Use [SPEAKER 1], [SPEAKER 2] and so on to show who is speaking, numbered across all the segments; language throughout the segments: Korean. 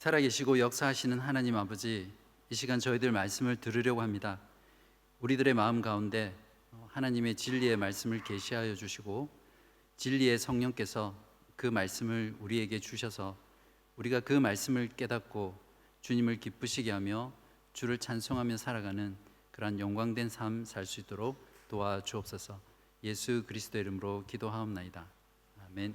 [SPEAKER 1] 살아계시고 역사하시는 하나님 아버지, 이 시간 저희들 말씀을 들으려고 합니다. 우리들의 마음 가운데 하나님의 진리의 말씀을 계시하여 주시고 진리의 성령께서 그 말씀을 우리에게 주셔서 우리가 그 말씀을 깨닫고 주님을 기쁘시게 하며 주를 찬송하며 살아가는 그러한 영광된 삶 살 수 있도록 도와주옵소서. 예수 그리스도의 이름으로 기도하옵나이다. 아멘.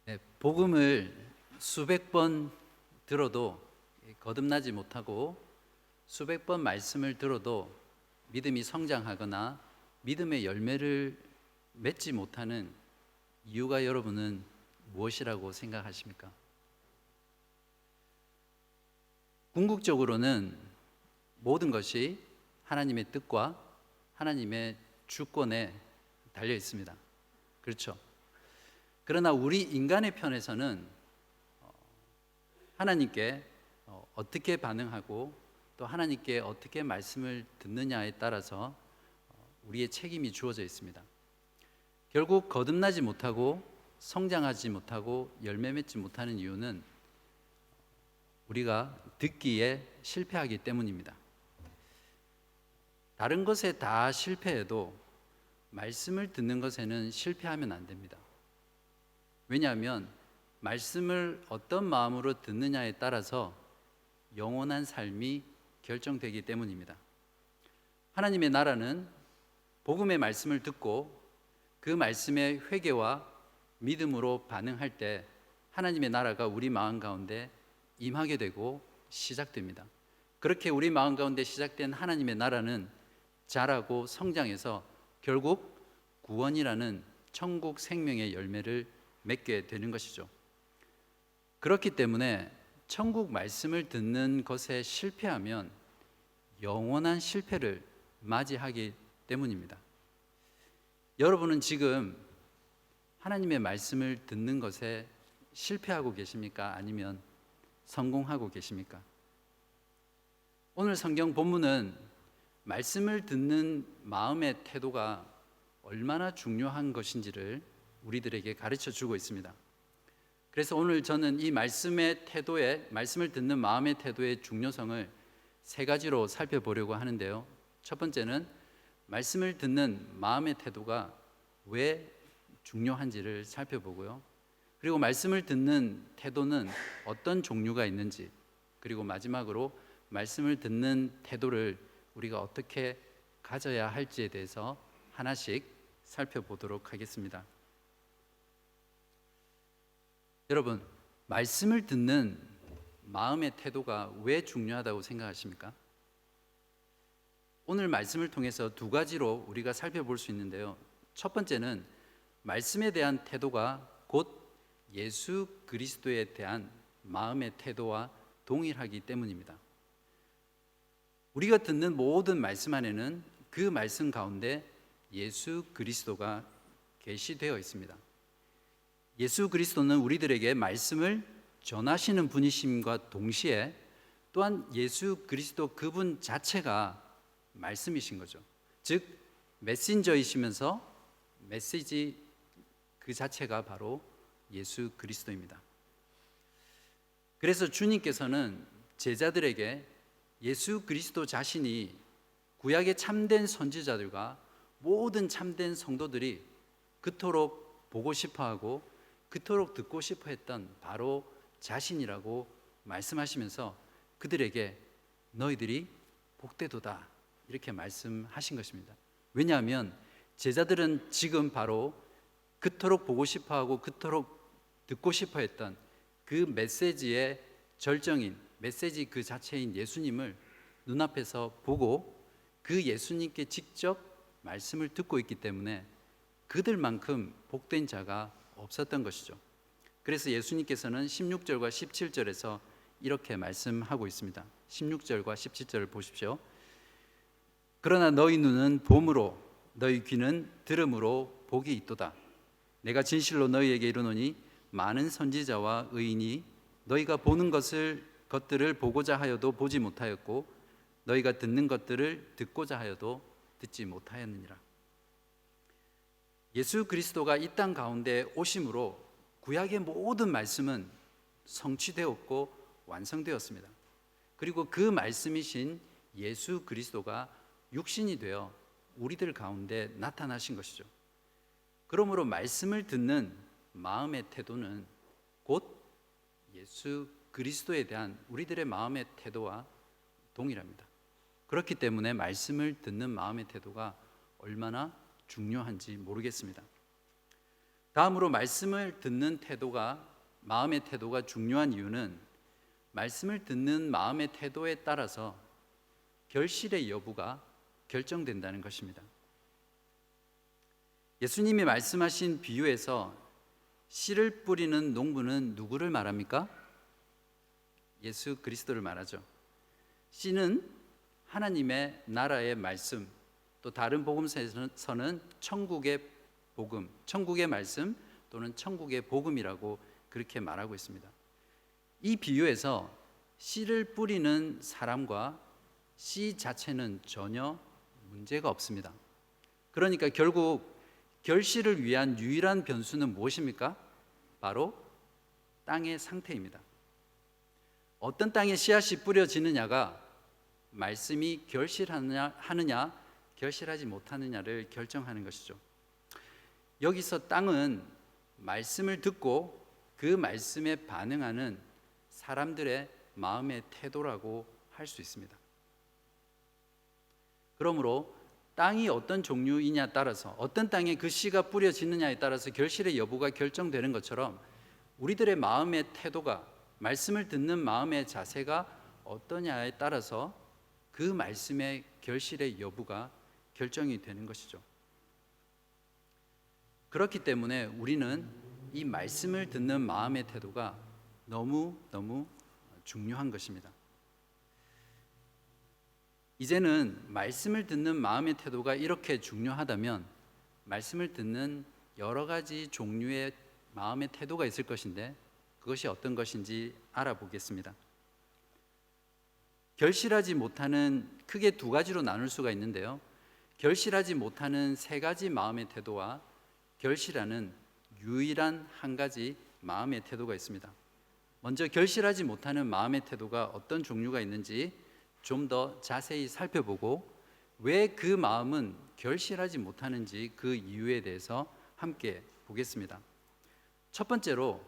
[SPEAKER 1] 네, 복음을 수백 번 들어도 거듭나지 못하고 수백 번 말씀을 들어도 믿음이 성장하거나 믿음의 열매를 맺지 못하는 이유가 여러분은 무엇이라고 생각하십니까? 궁극적으로는 모든 것이 하나님의 뜻과 하나님의 주권에 달려 있습니다. 그렇죠? 그러나 우리 인간의 편에서는 하나님께 어떻게 반응하고 또 하나님께 어떻게 말씀을 듣느냐에 따라서 우리의 책임이 주어져 있습니다. 결국 거듭나지 못하고 성장하지 못하고 열매 맺지 못하는 이유는 우리가 듣기에 실패하기 때문입니다. 다른 것에 다 실패해도 말씀을 듣는 것에는 실패하면 안 됩니다. 왜냐하면 말씀을 어떤 마음으로 듣느냐에 따라서 영원한 삶이 결정되기 때문입니다. 하나님의 나라는 복음의 말씀을 듣고 그 말씀에 회개와 믿음으로 반응할 때 하나님의 나라가 우리 마음 가운데 임하게 되고 시작됩니다. 그렇게 우리 마음 가운데 시작된 하나님의 나라는 자라고 성장해서 결국 구원이라는 천국 생명의 열매를 맺게 되는 것이죠. 그렇기 때문에 천국 말씀을 듣는 것에 실패하면 영원한 실패를 맞이하기 때문입니다. 여러분은 지금 하나님의 말씀을 듣는 것에 실패하고 계십니까? 아니면 성공하고 계십니까? 오늘 성경 본문은 말씀을 듣는 마음의 태도가 얼마나 중요한 것인지를 우리들에게 가르쳐 주고 있습니다. 그래서 오늘 저는 이 말씀을 듣는 마음의 태도의 중요성을 세 가지로 살펴보려고 하는데요. 첫 번째는 말씀을 듣는 마음의 태도가 왜 중요한지를 살펴보고요. 그리고 말씀을 듣는 태도는 어떤 종류가 있는지, 그리고 마지막으로 말씀을 듣는 태도를 우리가 어떻게 가져야 할지에 대해서 하나씩 살펴보도록 하겠습니다. 여러분, 말씀을 듣는 마음의 태도가 왜 중요하다고 생각하십니까? 오늘 말씀을 통해서 두 가지로 우리가 살펴볼 수 있는데요. 첫 번째는 말씀에 대한 태도가 곧 예수 그리스도에 대한 마음의 태도와 동일하기 때문입니다. 우리가 듣는 모든 말씀 안에는 그 말씀 가운데 예수 그리스도가 계시되어 있습니다. 예수 그리스도는 우리들에게 말씀을 전하시는 분이심과 동시에 또한 예수 그리스도 그분 자체가 말씀이신 거죠. 즉 메신저이시면서 메시지 그 자체가 바로 예수 그리스도입니다. 그래서 주님께서는 제자들에게 예수 그리스도 자신이 구약의 참된 선지자들과 모든 참된 성도들이 그토록 보고 싶어하고 그토록 듣고 싶어 했던 바로 자신이라고 말씀하시면서 그들에게 너희들이 복되도다 이렇게 말씀하신 것입니다. 왜냐하면 제자들은 지금 바로 그토록 보고 싶어하고 그토록 듣고 싶어 했던 그 메시지의 절정인 메시지 그 자체인 예수님을 눈앞에서 보고 그 예수님께 직접 말씀을 듣고 있기 때문에 그들만큼 복된 자가 없었던 것이죠. 그래서 예수님께서는 16절과 17절에서 이렇게 말씀하고 있습니다. 16절과 17절을 보십시오. 그러나 너희 눈은 봄으로 너희 귀는 들음으로 복이 있도다. 내가 진실로 너희에게 이르노니 많은 선지자와 의인이 너희가 보는 것들을 보고자 하여도 보지 못하였고 너희가 듣는 것들을 듣고자 하여도 듣지 못하였느니라. 예수 그리스도가 이 땅 가운데 오심으로 구약의 모든 말씀은 성취되었고 완성되었습니다. 그리고 그 말씀이신 예수 그리스도가 육신이 되어 우리들 가운데 나타나신 것이죠. 그러므로 말씀을 듣는 마음의 태도는 곧 예수 그리스도에 대한 우리들의 마음의 태도와 동일합니다. 그렇기 때문에 말씀을 듣는 마음의 태도가 얼마나 중요한지 모르겠습니다. 다음으로 말씀을 듣는 태도가 마음의 태도가 중요한 이유는 말씀을 듣는 마음의 태도에 따라서 결실의 여부가 결정된다는 것입니다. 예수님이 말씀하신 비유에서 씨를 뿌리는 농부는 누구를 말합니까? 예수 그리스도를 말하죠. 씨는 하나님의 나라의 말씀, 또 다른 복음서에서는 천국의 복음, 천국의 말씀 또는 천국의 복음이라고 그렇게 말하고 있습니다. 이 비유에서 씨를 뿌리는 사람과 씨 자체는 전혀 문제가 없습니다. 그러니까 결국 결실을 위한 유일한 변수는 무엇입니까? 바로 땅의 상태입니다. 어떤 땅에 씨앗이 뿌려지느냐가 말씀이 결실하느냐 결실하지 못하느냐를 결정하는 것이죠. 여기서 땅은 말씀을 듣고 그 말씀에 반응하는 사람들의 마음의 태도라고 할 수 있습니다. 그러므로 땅이 어떤 종류이냐에 따라서 어떤 땅에 그 씨가 뿌려지느냐에 따라서 결실의 여부가 결정되는 것처럼 우리들의 마음의 태도가 말씀을 듣는 마음의 자세가 어떠냐에 따라서 그 말씀의 결실의 여부가 결정이 되는 것이죠. 그렇기 때문에 우리는 이 말씀을 듣는 마음의 태도가 너무 중요한 것입니다. 이제는 말씀을 듣는 마음의 태도가 이렇게 중요하다면 말씀을 듣는 여러 가지 종류의 마음의 태도가 있을 것인데 그것이 어떤 것인지 알아보겠습니다. 결실하지 못하는 크게 두 가지로 나눌 수가 있는데요. 결실하지 못하는 세 가지 마음의 태도와 결실하는 유일한 한 가지 마음의 태도가 있습니다. 먼저 결실하지 못하는 마음의 태도가 어떤 종류가 있는지 좀 더 자세히 살펴보고 왜 그 마음은 결실하지 못하는지 그 이유에 대해서 함께 보겠습니다. 첫 번째로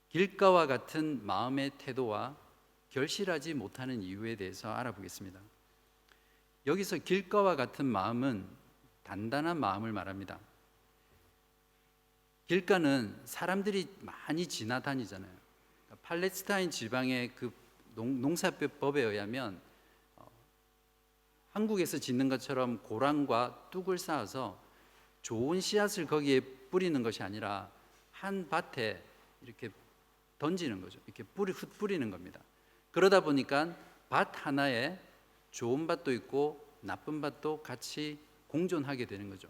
[SPEAKER 1] 길가와 같은 마음의 태도와 결실하지 못하는 이유에 대해서 알아보겠습니다. 여기서 길가와 같은 마음은 단단한 마음을 말합니다. 길가는 사람들이 많이 지나다니잖아요. 팔레스타인 지방의 그 농사법에 의하면 한국에서 짓는 것처럼 고랑과 뚝을 쌓아서 좋은 씨앗을 거기에 뿌리는 것이 아니라 한 밭에 이렇게 던지는 거죠. 이렇게 흩뿌리는 겁니다. 그러다 보니까 밭 하나에 좋은 밭도 있고 나쁜 밭도 같이 공존하게 되는 거죠.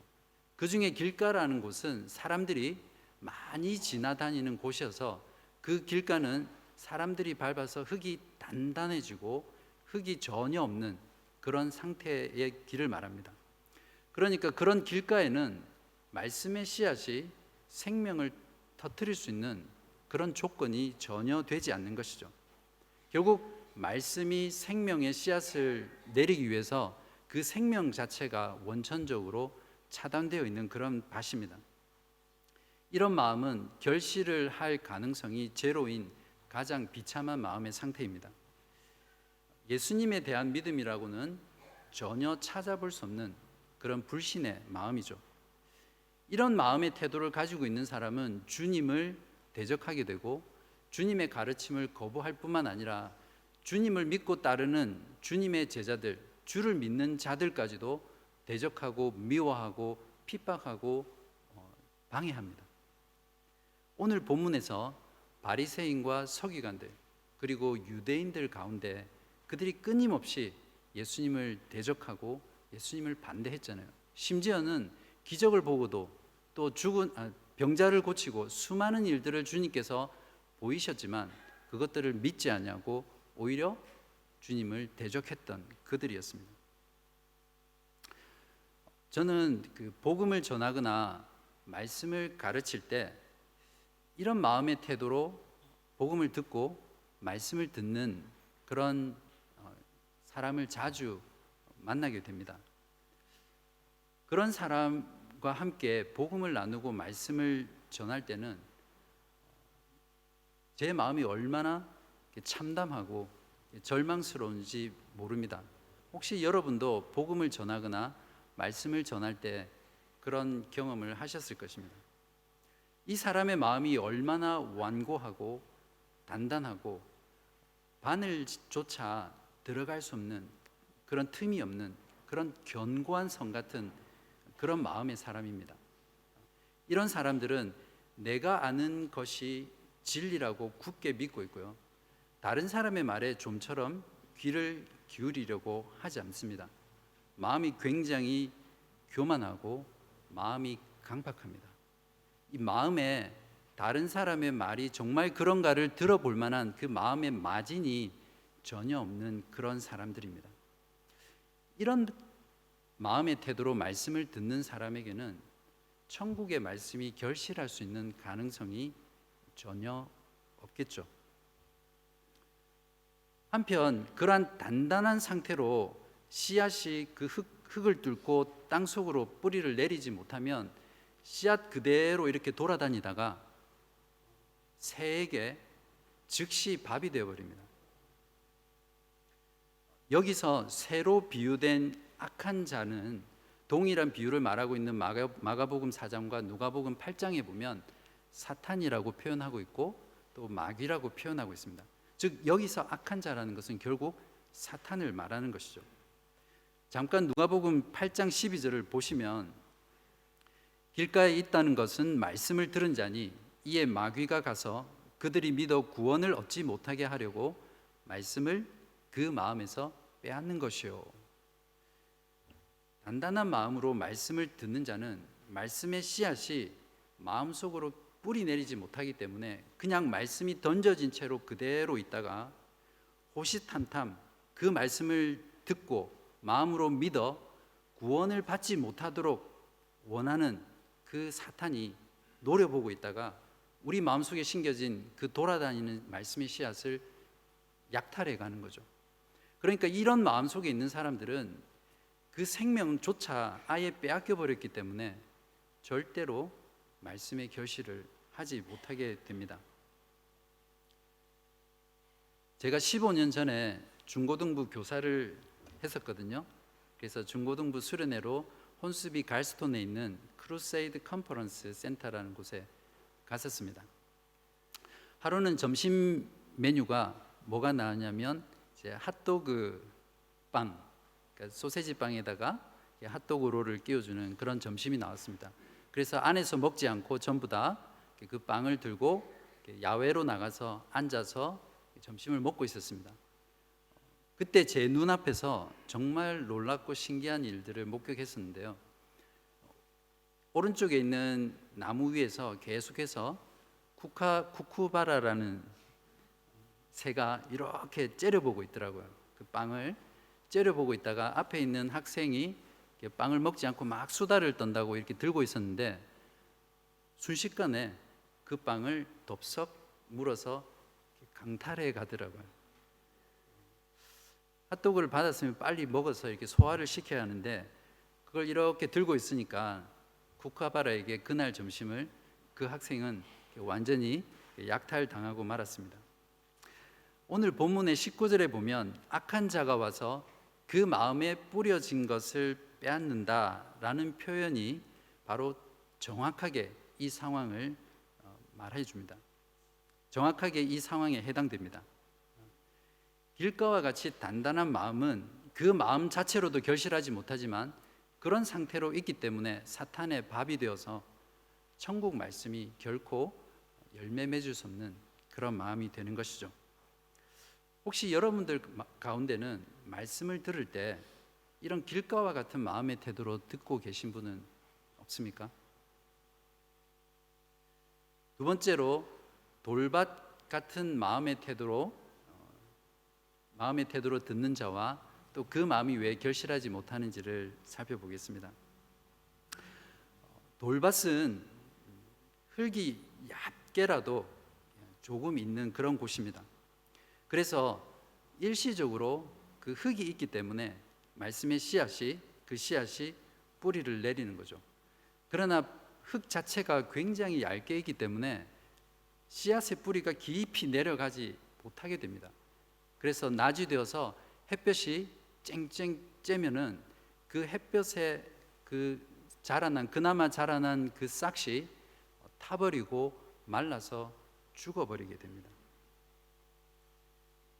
[SPEAKER 1] 그 중에 길가라는 곳은 사람들이 많이 지나다니는 곳이어서 그 길가는 사람들이 밟아서 흙이 단단해지고 흙이 전혀 없는 그런 상태의 길을 말합니다. 그러니까 그런 길가에는 말씀의 씨앗이 생명을 터뜨릴 수 있는 그런 조건이 전혀 되지 않는 것이죠. 결국 말씀이 생명의 씨앗을 내리기 위해서 그 생명 자체가 원천적으로 차단되어 있는 그런 밭입니다. 이런 마음은 결실을 할 가능성이 제로인 가장 비참한 마음의 상태입니다. 예수님에 대한 믿음이라고는 전혀 찾아볼 수 없는 그런 불신의 마음이죠. 이런 마음의 태도를 가지고 있는 사람은 주님을 대적하게 되고 주님의 가르침을 거부할 뿐만 아니라 주님을 믿고 따르는 주님의 제자들, 주를 믿는 자들까지도 대적하고 미워하고 핍박하고 방해합니다. 오늘 본문에서 바리새인과 서기관들 그리고 유대인들 가운데 그들이 끊임없이 예수님을 대적하고 예수님을 반대했잖아요. 심지어는 기적을 보고도 또 병자를 고치고 수많은 일들을 주님께서 보이셨지만 그것들을 믿지 않냐고 오히려 주님을 대적했던 그들이었습니다. 저는 그 복음을 전하거나 말씀을 가르칠 때 이런 마음의 태도로 복음을 듣고 말씀을 듣는 그런 사람을 자주 만나게 됩니다. 그런 사람과 함께 복음을 나누고 말씀을 전할 때는 제 마음이 얼마나 참담하고 절망스러운지 모릅니다. 혹시 여러분도 복음을 전하거나 말씀을 전할 때 그런 경험을 하셨을 것입니다. 이 사람의 마음이 얼마나 완고하고 단단하고 바늘조차 들어갈 수 없는 그런 틈이 없는 그런 견고한 성 같은 그런 마음의 사람입니다. 이런 사람들은 내가 아는 것이 진리라고 굳게 믿고 있고요. 다른 사람의 말에 좀처럼 귀를 기울이려고 하지 않습니다. 마음이 굉장히 교만하고 마음이 강팍합니다. 이 마음에 다른 사람의 말이 정말 그런가를 들어볼 만한 그 마음의 마진이 전혀 없는 그런 사람들입니다. 이런 마음의 태도로 말씀을 듣는 사람에게는 천국의 말씀이 결실할 수 있는 가능성이 전혀 없겠죠. 한편 그러한 단단한 상태로 씨앗이 그 흙을 뚫고 땅 속으로 뿌리를 내리지 못하면 씨앗 그대로 이렇게 돌아다니다가 새에게 즉시 밥이 되어버립니다. 여기서 새로 비유된 악한 자는 동일한 비유를 말하고 있는 마가복음 4장과 누가복음 8장에 보면 사탄이라고 표현하고 있고 또 마귀라고 표현하고 있습니다. 즉 여기서 악한 자라는 것은 결국 사탄을 말하는 것이죠. 잠깐 누가복음 8장 12절을 보시면 길가에 있다는 것은 말씀을 들은 자니 이에 마귀가 가서 그들이 믿어 구원을 얻지 못하게 하려고 말씀을 그 마음에서 빼앗는 것이요. 단단한 마음으로 말씀을 듣는 자는 말씀의 씨앗이 마음속으로 뿌리 내리지 못하기 때문에 그냥 말씀이 던져진 채로 그대로 있다가 호시탐탐 그 말씀을 듣고 마음으로 믿어 구원을 받지 못하도록 원하는 그 사탄이 노려보고 있다가 우리 마음속에 심겨진 그 돌아다니는 말씀의 씨앗을 약탈해 가는 거죠. 그러니까 이런 마음속에 있는 사람들은 그 생명조차 아예 빼앗겨 버렸기 때문에 절대로 말씀의 결실을 하지 못하게 됩니다. 제가 15년 전에 중고등부 교사를 했었거든요. 그래서 중고등부 수련회로 혼수비 갈스톤에 있는 크루세이드 컨퍼런스 센터라는 곳에 갔었습니다. 하루는 점심 메뉴가 뭐가 나왔냐면 이제 핫도그 빵, 그러니까 소세지 빵에다가 핫도그 롤을 끼워주는 그런 점심이 나왔습니다. 그래서 안에서 먹지 않고 전부 다 그 빵을 들고 야외로 나가서 앉아서 점심을 먹고 있었습니다. 그때 제 눈앞에서 정말 놀랍고 신기한 일들을 목격했었는데요. 오른쪽에 있는 나무 위에서 계속해서 쿠쿠바라라는 새가 이렇게 째려보고 있더라고요. 그 빵을 째려보고 있다가 앞에 있는 학생이 빵을 먹지 않고 막 수다를 떤다고 이렇게 들고 있었는데 순식간에 그 빵을 덥석 물어서 강탈해 가더라고요. 핫도그를 받았으면 빨리 먹어서 이렇게 소화를 시켜야 하는데 그걸 이렇게 들고 있으니까 쿠카바라에게 그날 점심을 그 학생은 완전히 약탈당하고 말았습니다. 오늘 본문의 19절에 보면 악한 자가 와서 그 마음에 뿌려진 것을 빼앗는다라는 표현이 바로 정확하게 이 상황을 말해 줍니다. 정확하게 이 상황에 해당됩니다. 길가와 같이 단단한 마음은 그 마음 자체로도 결실하지 못하지만 그런 상태로 있기 때문에 사탄의 밥이 되어서 천국 말씀이 결코 열매 맺을 수 없는 그런 마음이 되는 것이죠. 혹시 여러분들 가운데는 말씀을 들을 때 이런 길가와 같은 마음의 태도로 듣고 계신 분은 없습니까? 두 번째로 돌밭 같은 마음의 태도로 듣는 자와 또 그 마음이 왜 결실하지 못하는지를 살펴보겠습니다. 돌밭은 흙이 흙계라도 조금 있는 그런 곳입니다. 그래서 일시적으로 그 흙이 있기 때문에 말씀의 씨앗이 그 씨앗이 뿌리를 내리는 거죠. 그러나 흙 자체가 굉장히 얇게 있기 때문에 씨앗의 뿌리가 깊이 내려가지 못하게 됩니다. 그래서 낮이 되어서 햇볕이 쨍쨍 쬐면은 그 햇볕에 그나마 자라난 그 싹이 타버리고 말라서 죽어버리게 됩니다.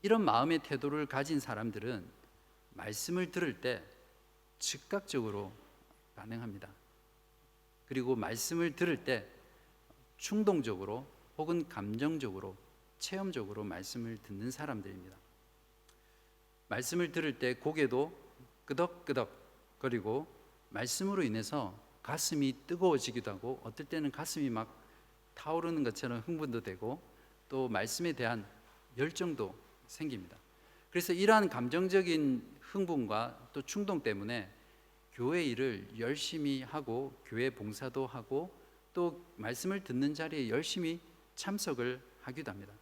[SPEAKER 1] 이런 마음의 태도를 가진 사람들은 말씀을 들을 때 즉각적으로 반응합니다. 그리고 말씀을 들을 때 충동적으로 혹은 감정적으로 체험적으로 말씀을 듣는 사람들입니다. 말씀을 들을 때 고개도 끄덕끄덕 거리고 말씀으로 인해서 가슴이 뜨거워지기도 하고 어떨 때는 가슴이 막 타오르는 것처럼 흥분도 되고 또 말씀에 대한 열정도 생깁니다. 그래서 이러한 감정적인 흥분과 또 충동 때문에 교회 일을 열심히 하고 교회 봉사도 하고 또 말씀을 듣는 자리에 열심히 참석을 하기도 합니다.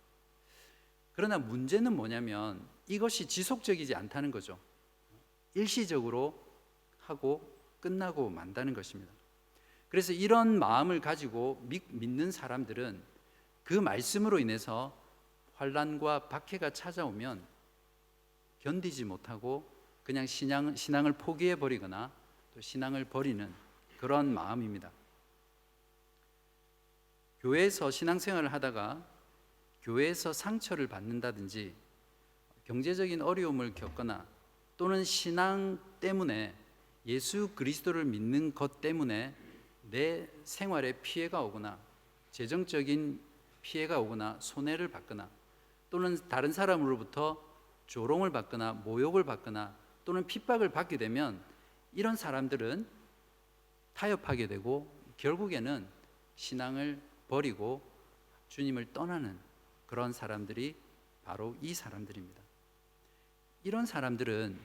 [SPEAKER 1] 그러나 문제는 뭐냐면 이것이 지속적이지 않다는 거죠. 일시적으로 하고 끝나고 만다는 것입니다. 그래서 이런 마음을 가지고 믿는 사람들은 그 말씀으로 인해서 환난과 박해가 찾아오면 견디지 못하고 그냥 신앙을 포기해 버리거나 또 신앙을 버리는 그런 마음입니다. 교회에서 신앙생활을 하다가 교회에서 상처를 받는다든지 경제적인 어려움을 겪거나 또는 신앙 때문에 예수 그리스도를 믿는 것 때문에 내 생활에 피해가 오거나 재정적인 피해가 오거나 손해를 받거나 또는 다른 사람으로부터 조롱을 받거나 모욕을 받거나 또는 핍박을 받게 되면 이런 사람들은 타협하게 되고 결국에는 신앙을 버리고 주님을 떠나는 그런 사람들이 바로 이 사람들입니다. 이런 사람들은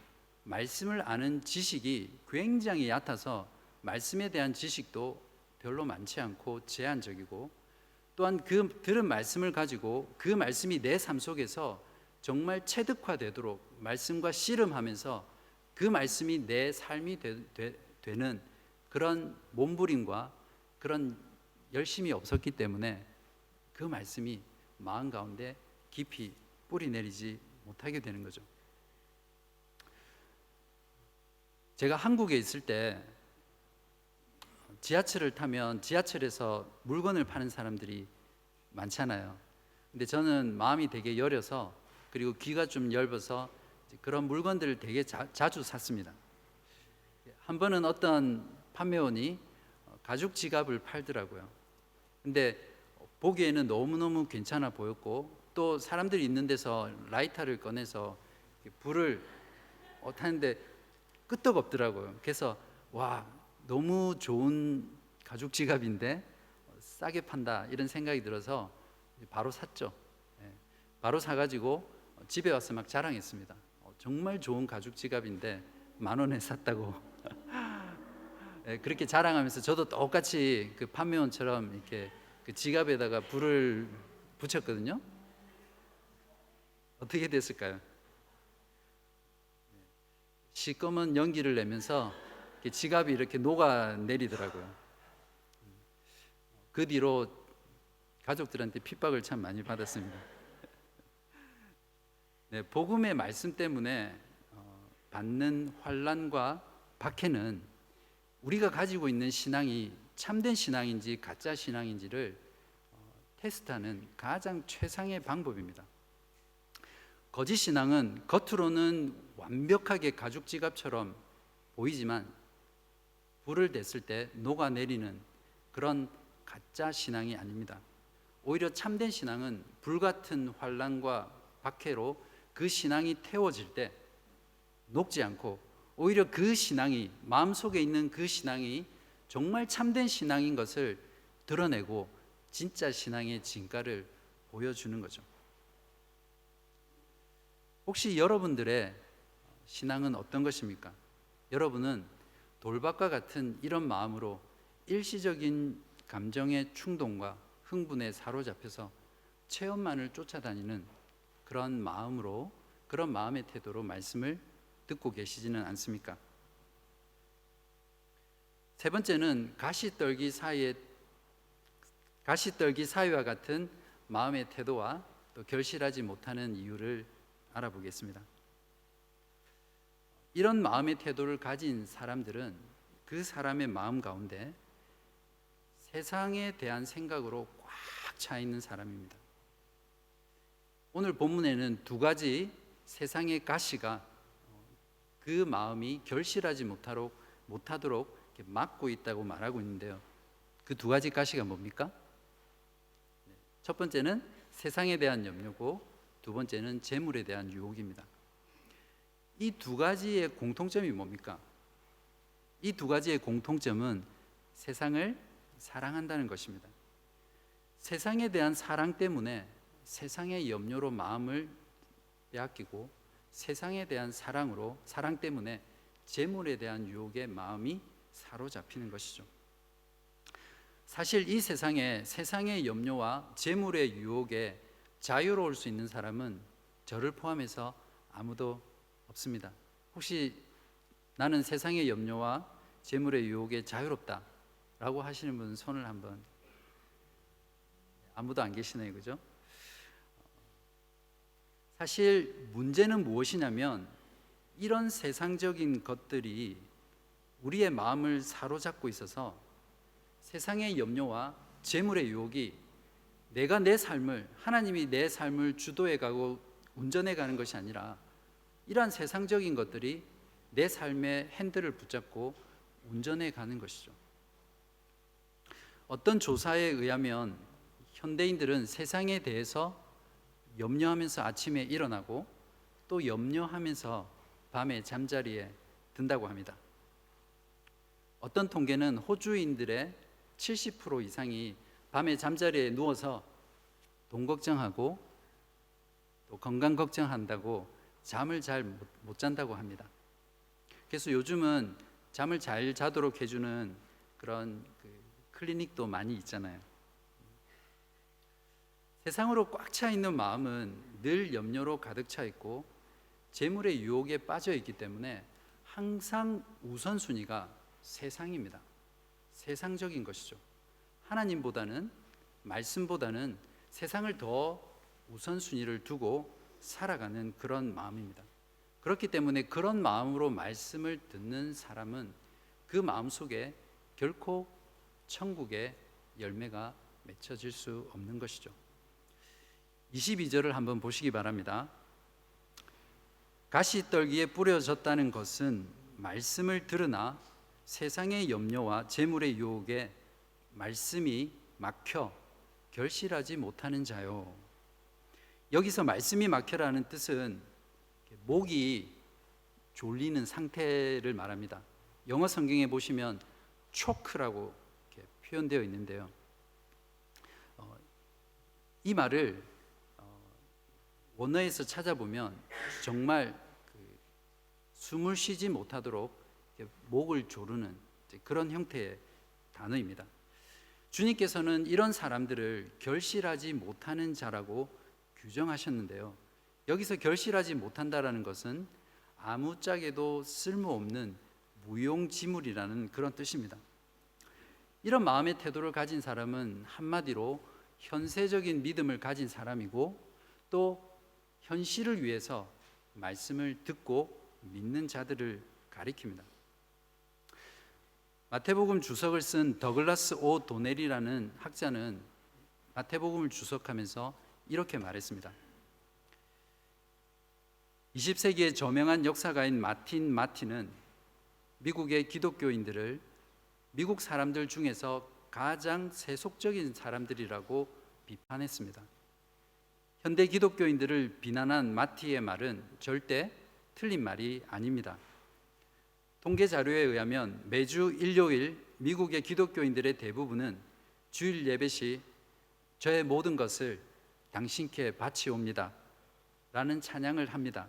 [SPEAKER 1] 말씀을 아는 지식이 굉장히 얕아서 말씀에 대한 지식도 별로 많지 않고 제한적이고 또한 그 들은 말씀을 가지고 그 말씀이 내 삶 속에서 정말 체득화되도록 말씀과 씨름하면서 그 말씀이 내 삶이 되는 그런 몸부림과 그런 열심이 없었기 때문에 그 말씀이 마음 가운데 깊이 뿌리 내리지 못하게 되는 거죠. 제가 한국에 있을 때 지하철을 타면 지하철에서 물건을 파는 사람들이 많잖아요. 근데 저는 마음이 되게 여려서 그리고 귀가 좀 얇아서 그런 물건들을 되게 자주 샀습니다. 한 번은 어떤 판매원이 가죽 지갑을 팔더라고요. 근데 보기에는 너무너무 괜찮아 보였고 또 사람들이 있는 데서 라이터를 꺼내서 불을 타는데 끄떡없더라고요. 그래서 와, 너무 좋은 가죽 지갑인데 싸게 판다 이런 생각이 들어서 바로 샀죠. 바로 사가지고 집에 와서 막 자랑했습니다. 정말 좋은 가죽 지갑인데 10,000원에 샀다고. 그렇게 자랑하면서 저도 똑같이 그 판매원처럼 이렇게 그 지갑에다가 불을 붙였거든요. 어떻게 됐을까요? 시꺼먼 연기를 내면서 지갑이 이렇게 녹아내리더라고요. 그 뒤로 가족들한테 핍박을 참 많이 받았습니다. 네, 복음의 말씀 때문에 받는 환난과 박해는 우리가 가지고 있는 신앙이 참된 신앙인지 가짜 신앙인지를 테스트하는 가장 최상의 방법입니다. 거짓 신앙은 겉으로는 완벽하게 가죽 지갑처럼 보이지만 불을 댔을 때 녹아내리는 그런 가짜 신앙이 아닙니다. 오히려 참된 신앙은 불같은 환난과 박해로 그 신앙이 태워질 때 녹지 않고 오히려 그 신앙이 마음속에 있는 그 신앙이 정말 참된 신앙인 것을 드러내고 진짜 신앙의 진가를 보여주는 거죠. 혹시 여러분들의 신앙은 어떤 것입니까? 여러분은 돌박과 같은 이런 마음으로 일시적인 감정의 충동과 흥분에 사로잡혀서 체험만을 쫓아다니는 그런 마음으로, 그런 마음의 태도로 말씀을 듣고 계시지는 않습니까? 세 번째는 가시떨기 사이와 같은 마음의 태도와 또 결실하지 못하는 이유를 알아보겠습니다. 이런 마음의 태도를 가진 사람들은 그 사람의 마음 가운데 세상에 대한 생각으로 꽉 차 있는 사람입니다. 오늘 본문에는 두 가지 세상의 가시가 그 마음이 결실하지 못하도록 이렇게 막고 있다고 말하고 있는데요. 그 두 가지 가시가 뭡니까? 첫 번째는 세상에 대한 염려고 두 번째는 재물에 대한 유혹입니다. 이 두 가지의 공통점이 뭡니까? 이 두 가지의 공통점은 세상을 사랑한다는 것입니다. 세상에 대한 사랑 때문에 세상의 염려로 마음을 빼앗기고 세상에 대한 사랑 때문에 재물에 대한 유혹에 마음이 사로잡히는 것이죠. 사실 이 세상에 세상의 염려와 재물의 유혹에 자유로울 수 있는 사람은 저를 포함해서 아무도 없습니다. 혹시 나는 세상의 염려와 재물의 유혹에 자유롭다라고 하시는 분 손을 한번. 아무도 안 계시네요, 그죠? 사실 문제는 무엇이냐면 이런 세상적인 것들이 우리의 마음을 사로잡고 있어서 세상의 염려와 재물의 유혹이 하나님이 내 삶을 주도해 가고 운전해 가는 것이 아니라 이러한 세상적인 것들이 내 삶의 핸들을 붙잡고 운전해 가는 것이죠. 어떤 조사에 의하면 현대인들은 세상에 대해서 염려하면서 아침에 일어나고 또 염려하면서 밤에 잠자리에 든다고 합니다. 어떤 통계는 호주인들의 70% 이상이 밤에 잠자리에 누워서 돈 걱정하고 또 건강 걱정한다고 잠을 잘 못 잔다고 합니다. 그래서 요즘은 잠을 잘 자도록 해주는 그런 클리닉도 많이 있잖아요. 세상으로 꽉 차 있는 마음은 늘 염려로 가득 차 있고 재물의 유혹에 빠져 있기 때문에 항상 우선순위가 세상입니다. 세상적인 것이죠. 하나님보다는, 말씀보다는 세상을 더 우선순위를 두고 살아가는 그런 마음입니다. 그렇기 때문에 그런 마음으로 말씀을 듣는 사람은 그 마음 속에 결코 천국의 열매가 맺혀질 수 없는 것이죠. 22절을 한번 보시기 바랍니다. 가시떨기에 뿌려졌다는 것은 말씀을 들으나 세상의 염려와 재물의 유혹에 말씀이 막혀 결실하지 못하는 자요. 여기서 말씀이 막혀라는 뜻은 목이 졸리는 상태를 말합니다. 영어 성경에 보시면 초크라고 표현되어 있는데요. 이 말을 원어에서 찾아보면 정말 숨을 쉬지 못하도록 목을 조르는 그런 형태의 단어입니다. 주님께서는 이런 사람들을 결실하지 못하는 자라고 규정하셨는데요. 여기서 결실하지 못한다라는 것은 아무짝에도 쓸모없는 무용지물이라는 그런 뜻입니다. 이런 마음의 태도를 가진 사람은 한마디로 현세적인 믿음을 가진 사람이고 또 현실을 위해서 말씀을 듣고 믿는 자들을 가리킵니다. 마태복음 주석을 쓴 더글라스 오 도넬이라는 학자는 마태복음을 주석하면서 이렇게 말했습니다. 20세기의 저명한 역사가인 마틴 마틴은 미국의 기독교인들을 미국 사람들 중에서 가장 세속적인 사람들이라고 비판했습니다. 현대 기독교인들을 비난한 마티의 말은 절대 틀린 말이 아닙니다. 통계 자료에 의하면 매주 일요일 미국의 기독교인들의 대부분은 주일 예배 시 저의 모든 것을 당신께 바치옵니다 라는 찬양을 합니다.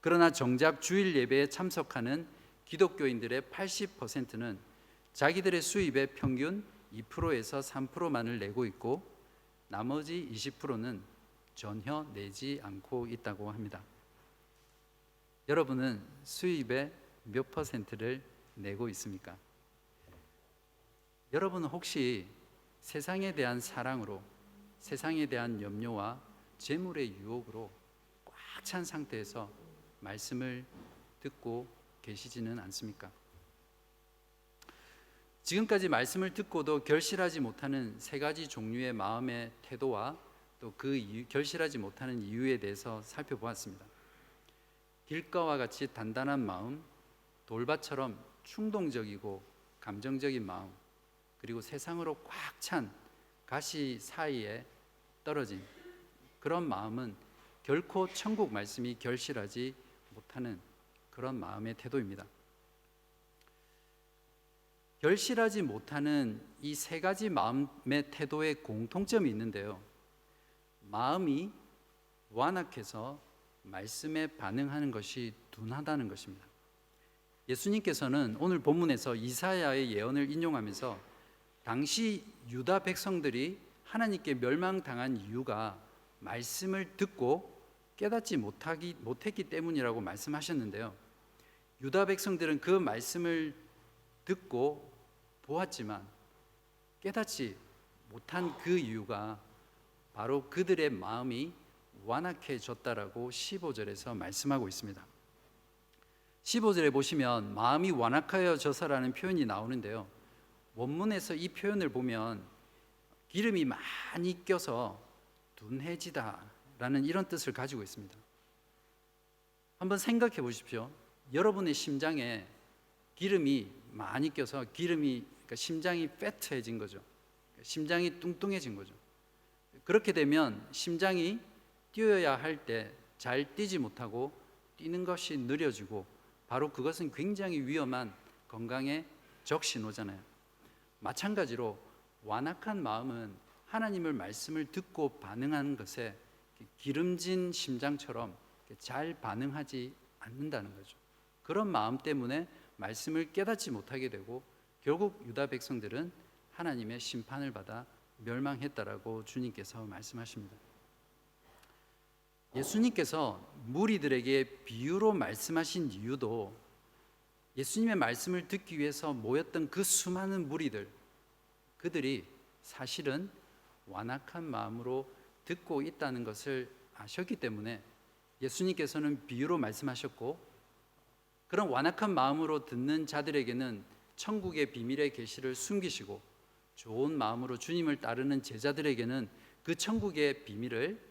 [SPEAKER 1] 그러나 정작 주일 예배에 참석하는 기독교인들의 80%는 자기들의 수입의 평균 2%에서 3%만을 내고 있고 나머지 20%는 전혀 내지 않고 있다고 합니다. 여러분은 수입의 몇 %를 내고 있습니까? 여러분은 혹시 세상에 대한 사랑으로, 세상에 대한 염려와 재물의 유혹으로 꽉 찬 상태에서 말씀을 듣고 계시지는 않습니까? 지금까지 말씀을 듣고도 결실하지 못하는 세 가지 종류의 마음의 태도와 또 그 결실하지 못하는 이유에 대해서 살펴보았습니다. 길가와 같이 단단한 마음, 돌밭처럼 충동적이고 감정적인 마음, 그리고 세상으로 꽉 찬 가시 사이에 떨어진 그런 마음은 결코 천국 말씀이 결실하지 못하는 그런 마음의 태도입니다. 결실하지 못하는 이 세 가지 마음의 태도의 공통점이 있는데요. 마음이 완악해서 말씀에 반응하는 것이 둔하다는 것입니다. 예수님께서는 오늘 본문에서 이사야의 예언을 인용하면서 당시 유다 백성들이 하나님께 멸망당한 이유가 말씀을 듣고 깨닫지 못했기 때문이라고 말씀하셨는데요. 유다 백성들은 그 말씀을 듣고 보았지만 깨닫지 못한 그 이유가 바로 그들의 마음이 완악해졌다라고 15절에서 말씀하고 있습니다. 15절에 보시면 마음이 완악하여져서라는 표현이 나오는데요. 원문에서 이 표현을 보면 기름이 많이 껴서 둔해지다라는 이런 뜻을 가지고 있습니다. 한번 생각해 보십시오. 여러분의 심장에 기름이 많이 껴서 그러니까 심장이 패트해진 거죠. 심장이 뚱뚱해진 거죠. 그렇게 되면 심장이 뛰어야 할 때 잘 뛰지 못하고 뛰는 것이 느려지고 바로 그것은 굉장히 위험한 건강의 적신호잖아요. 마찬가지로 완악한 마음은 하나님의 말씀을 듣고 반응하는 것에 기름진 심장처럼 잘 반응하지 않는다는 거죠. 그런 마음 때문에 말씀을 깨닫지 못하게 되고 결국 유다 백성들은 하나님의 심판을 받아 멸망했다라고 주님께서 말씀하십니다. 예수님께서 무리들에게 비유로 말씀하신 이유도 예수님의 말씀을 듣기 위해서 모였던 그 수많은 무리들, 그들이 사실은 완악한 마음으로 듣고 있다는 것을 아셨기 때문에 예수님께서는 비유로 말씀하셨고, 그런 완악한 마음으로 듣는 자들에게는 천국의 비밀의 계시를 숨기시고, 좋은 마음으로 주님을 따르는 제자들에게는 그 천국의 비밀을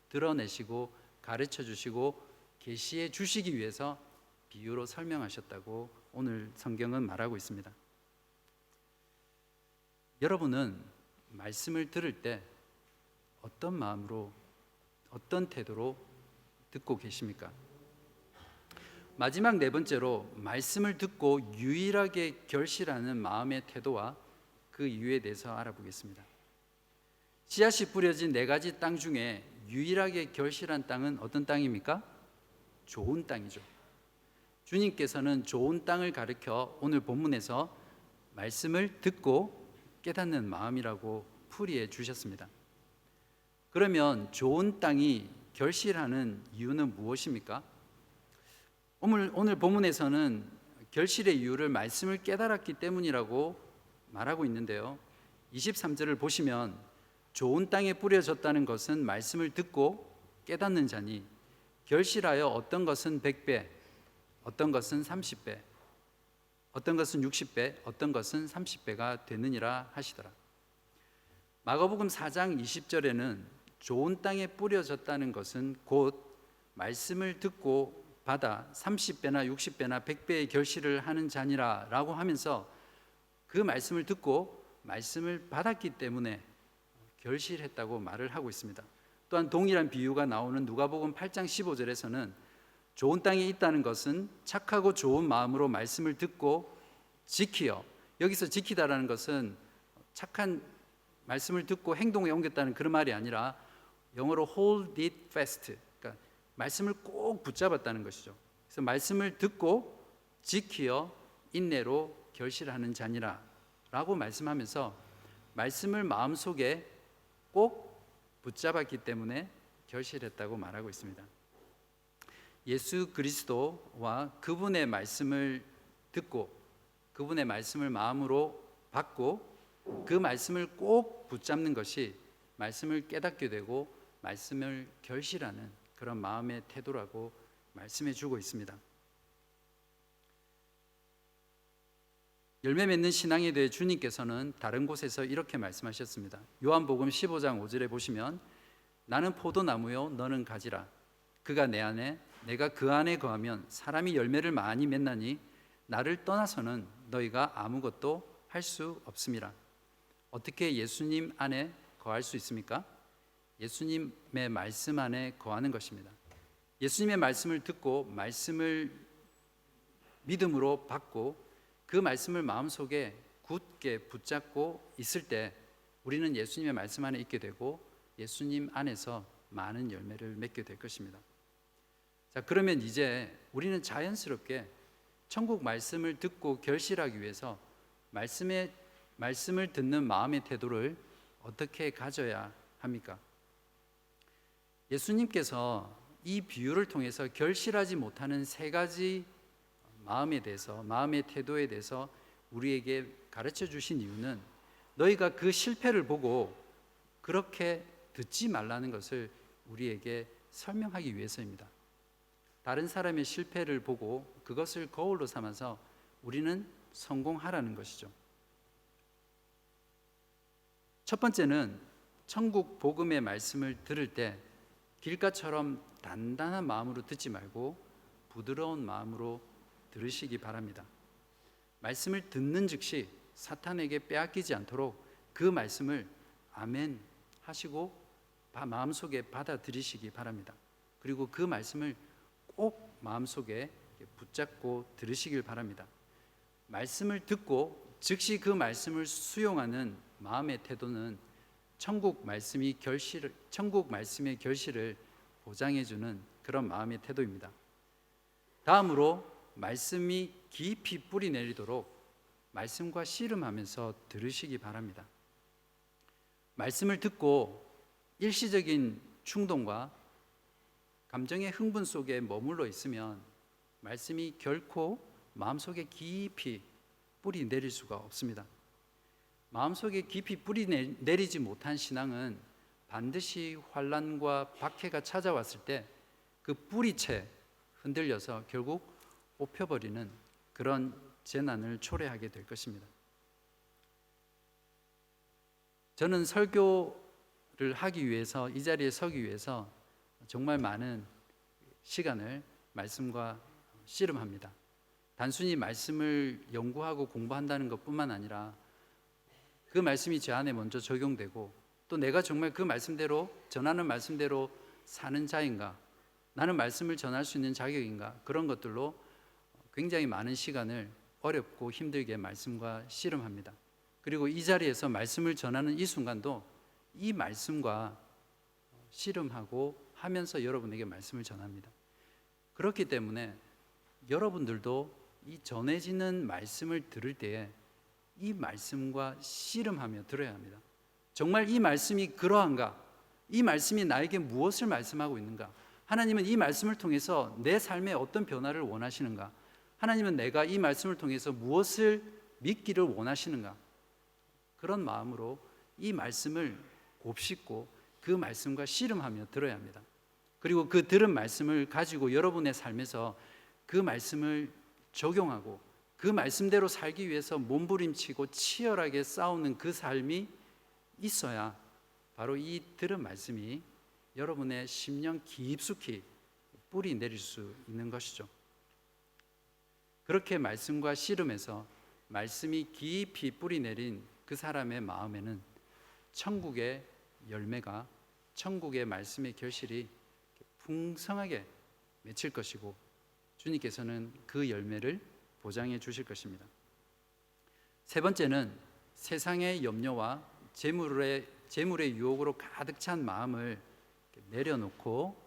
[SPEAKER 1] 드러내시고 가르쳐 주시고 계시해 주시기 위해서 비유로 설명하셨다고 오늘 성경은 말하고 있습니다. 여러분은 말씀을 들을 때 어떤 마음으로, 어떤 태도로 듣고 계십니까? 마지막 네 번째로 말씀을 듣고 유일하게 결실하는 마음의 태도와 그 이유에 대해서 알아보겠습니다. 씨앗이 뿌려진 네 가지 땅 중에 유일하게 결실한 땅은 어떤 땅입니까? 좋은 땅이죠. 주님께서는 좋은 땅을 가리켜 오늘 본문에서 말씀을 듣고 깨닫는 마음이라고 풀이해 주셨습니다. 그러면 좋은 땅이 결실하는 이유는 무엇입니까? 오늘 본문에서는 결실의 이유를 말씀을 깨달았기 때문이라고 말하고 있는데요. 23절을 보시면 좋은 땅에 뿌려졌다는 것은 말씀을 듣고 깨닫는 자니 결실하여 어떤 것은 100배, 어떤 것은 30배, 어떤 것은 60배, 어떤 것은 30배가 되느니라 하시더라. 마가복음 4장 20절에는 좋은 땅에 뿌려졌다는 것은 곧 말씀을 듣고 받아 30배나 60배나 100배의 결실을 하는 자니라 라고 하면서 그 말씀을 듣고 말씀을 받았기 때문에 결실했다고 말을 하고 있습니다. 또한 동일한 비유가 나오는 누가복음 8장 15절에서는 좋은 땅에 있다는 것은 착하고 좋은 마음으로 말씀을 듣고 지키어, 여기서 지키다라는 것은 착한 말씀을 듣고 행동에 옮겼다는 그런 말이 아니라 영어로 hold it fast, 그러니까 말씀을 꼭 붙잡았다는 것이죠. 그래서 말씀을 듣고 지키어 인내로 결실하는 자니라 라고 말씀하면서 말씀을 마음속에 꼭 붙잡았기 때문에 결실했다고 말하고 있습니다. 예수 그리스도와 그분의 말씀을 듣고 그분의 말씀을 마음으로 받고 그 말씀을 꼭 붙잡는 것이 말씀을 깨닫게 되고 말씀을 결실하는 그런 마음의 태도라고 말씀해 주고 있습니다. 열매 맺는 신앙에 대해 주님께서는 다른 곳에서 이렇게 말씀하셨습니다. 요한복음 15장 5절에 보시면 나는 포도나무요 너는 가지라. 그가 내 안에 내가 그 안에 거하면 사람이 열매를 많이 맺나니 나를 떠나서는 너희가 아무것도 할 수 없음이라. 어떻게 예수님 안에 거할 수 있습니까? 예수님의 말씀 안에 거하는 것입니다. 예수님의 말씀을 듣고 말씀을 믿음으로 받고 그 말씀을 마음속에 굳게 붙잡고 있을 때 우리는 예수님의 말씀 안에 있게 되고 예수님 안에서 많은 열매를 맺게 될 것입니다. 자, 그러면 이제 우리는 자연스럽게 천국 말씀을 듣고 결실하기 위해서 말씀을 듣는 마음의 태도를 어떻게 가져야 합니까? 예수님께서 이 비유를 통해서 결실하지 못하는 세 가지 마음에 대해서, 마음의 태도에 대해서 우리에게 가르쳐 주신 이유는 너희가 그 실패를 보고 그렇게 듣지 말라는 것을 우리에게 설명하기 위해서입니다. 다른 사람의 실패를 보고 그것을 거울로 삼아서 우리는 성공하라는 것이죠. 첫 번째는 천국 복음의 말씀을 들을 때 길가처럼 단단한 마음으로 듣지 말고 부드러운 마음으로 들으시기 바랍니다. 말씀을 듣는 즉시 사탄에게 빼앗기지 않도록 그 말씀을 아멘 하시고 마음속에 받아들이시기 바랍니다. 그리고 그 말씀을 꼭 마음속에 붙잡고 들으시길 바랍니다. 말씀을 듣고 즉시 그 말씀을 수용하는 마음의 태도는 천국 말씀의 결실을 보장해주는 그런 마음의 태도입니다. 다음으로 말씀이 깊이 뿌리 내리도록 말씀과 씨름하면서 들으시기 바랍니다. 말씀을 듣고 일시적인 충동과 감정의 흥분 속에 머물러 있으면 말씀이 결코 마음속에 깊이 뿌리 내릴 수가 없습니다. 마음속에 깊이 뿌리 내리지 못한 신앙은 반드시 환난과 박해가 찾아왔을 때 그 뿌리채 흔들려서 결국 뽑혀버리는 그런 재난을 초래하게 될 것입니다. 저는 설교를 하기 위해서 이 자리에 서기 위해서 정말 많은 시간을 말씀과 씨름합니다. 단순히 말씀을 연구하고 공부한다는 것뿐만 아니라 그 말씀이 제 안에 먼저 적용되고 또 내가 정말 그 말씀대로 전하는 말씀대로 사는 자인가, 나는 말씀을 전할 수 있는 자격인가, 그런 것들로 굉장히 많은 시간을 어렵고 힘들게 말씀과 씨름합니다. 그리고 이 자리에서 말씀을 전하는 이 순간도 이 말씀과 씨름하고 하면서 여러분에게 말씀을 전합니다. 그렇기 때문에 여러분들도 이 전해지는 말씀을 들을 때에 이 말씀과 씨름하며 들어야 합니다. 정말 이 말씀이 그러한가? 이 말씀이 나에게 무엇을 말씀하고 있는가? 하나님은 이 말씀을 통해서 내 삶에 어떤 변화를 원하시는가? 하나님은 내가 이 말씀을 통해서 무엇을 믿기를 원하시는가? 그런 마음으로 이 말씀을 곱씹고 그 말씀과 씨름하며 들어야 합니다. 그리고 그 들은 말씀을 가지고 여러분의 삶에서 그 말씀을 적용하고 그 말씀대로 살기 위해서 몸부림치고 치열하게 싸우는 그 삶이 있어야 바로 이 들은 말씀이 여러분의 심령 깊숙이 뿌리 내릴 수 있는 것이죠. 그렇게 말씀과 씨름해서 말씀이 깊이 뿌리 내린 그 사람의 마음에는 천국의 열매가, 천국의 말씀의 결실이 풍성하게 맺힐 것이고 주님께서는 그 열매를 보장해 주실 것입니다. 세 번째는 세상의 염려와 재물의 유혹으로 가득 찬 마음을 내려놓고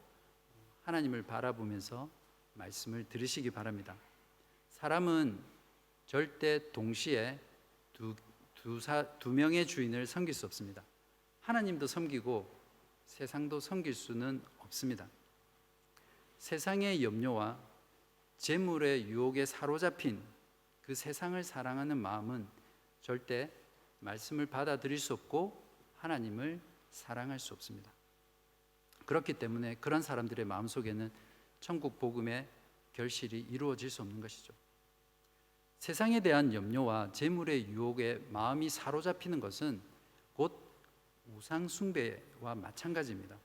[SPEAKER 1] 하나님을 바라보면서 말씀을 들으시기 바랍니다. 사람은 절대 동시에 두 명의 주인을 섬길 수 없습니다. 하나님도 섬기고 세상도 섬길 수는 없습니다. 세상의 염려와 재물의 유혹에 사로잡힌 그 세상을 사랑하는 마음은 절대 말씀을 받아들일 수 없고 하나님을 사랑할 수 없습니다. 그렇기 때문에 그런 사람들의 마음속에는 천국 복음의 결실이 이루어질 수 없는 것이죠. 세상에 대한 염려와 재물의 유혹에 마음이 사로잡히는 것은 곧 우상 숭배와 마찬가지입니다.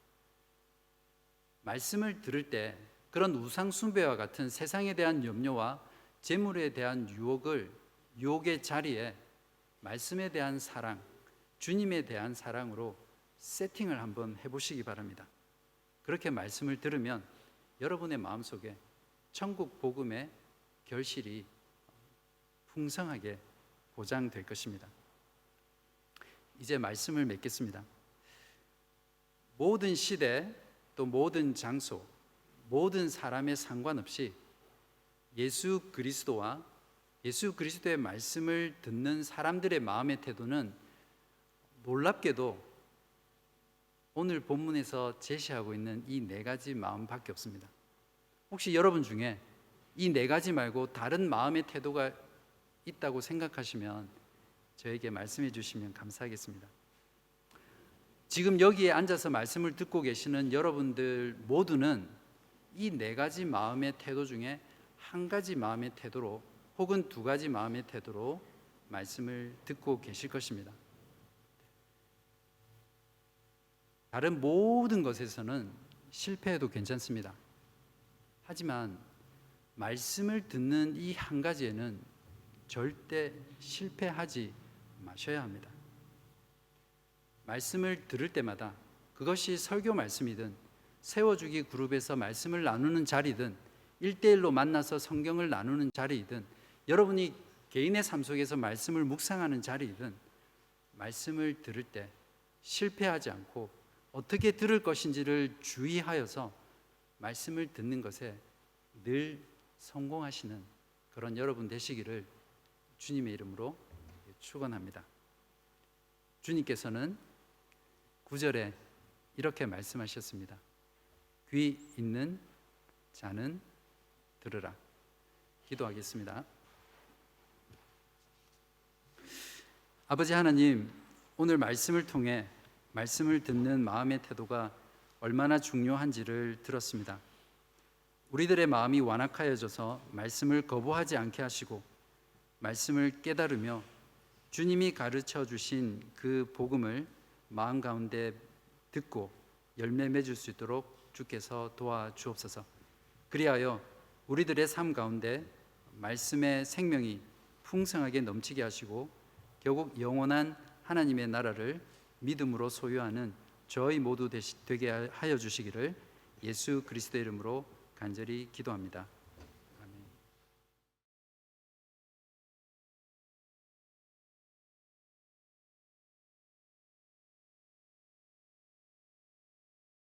[SPEAKER 1] 말씀을 들을 때 그런 우상 숭배와 같은 세상에 대한 염려와 재물에 대한 유혹의 자리에 말씀에 대한 사랑, 주님에 대한 사랑으로 세팅을 한번 해보시기 바랍니다. 그렇게 말씀을 들으면 여러분의 마음속에 천국 복음의 결실이 풍성하게 보장될 것입니다. 이제 말씀을 맺겠습니다. 모든 시대 또 모든 장소, 모든 사람에 상관없이 예수 그리스도와 예수 그리스도의 말씀을 듣는 사람들의 마음의 태도는 놀랍게도 오늘 본문에서 제시하고 있는 이 네 가지 마음밖에 없습니다. 혹시 여러분 중에 이 네 가지 말고 다른 마음의 태도가 있다고 생각하시면 저에게 말씀해 주시면 감사하겠습니다. 지금 여기에 앉아서 말씀을 듣고 계시는 여러분들 모두는 이 네 가지 마음의 태도 중에 한 가지 마음의 태도로 혹은 두 가지 마음의 태도로 말씀을 듣고 계실 것입니다. 다른 모든 것에서는 실패해도 괜찮습니다. 하지만 말씀을 듣는 이 한 가지에는 절대 실패하지 마셔야 합니다. 말씀을 들을 때마다 그것이 설교 말씀이든 세워주기 그룹에서 말씀을 나누는 자리든 1대1로 만나서 성경을 나누는 자리이든 여러분이 개인의 삶 속에서 말씀을 묵상하는 자리이든 말씀을 들을 때 실패하지 않고 어떻게 들을 것인지를 주의하여서 말씀을 듣는 것에 늘 성공하시는 그런 여러분 되시기를 주님의 이름으로 축원합니다. 주님께서는 9절에 이렇게 말씀하셨습니다. 귀 있는 자는 들으라. 기도하겠습니다. 아버지 하나님, 오늘 말씀을 통해 말씀을 듣는 마음의 태도가 얼마나 중요한지를 들었습니다. 우리들의 마음이 완악하여져서 말씀을 거부하지 않게 하시고 말씀을 깨달으며 주님이 가르쳐 주신 그 복음을 마음 가운데 듣고 열매 맺을 수 있도록 주께서 도와주옵소서. 그리하여 우리들의 삶 가운데 말씀의 생명이 풍성하게 넘치게 하시고 결국 영원한 하나님의 나라를 믿음으로 소유하는 저희 모두 되게 하여 주시기를 예수 그리스도의 이름으로 간절히 기도합니다.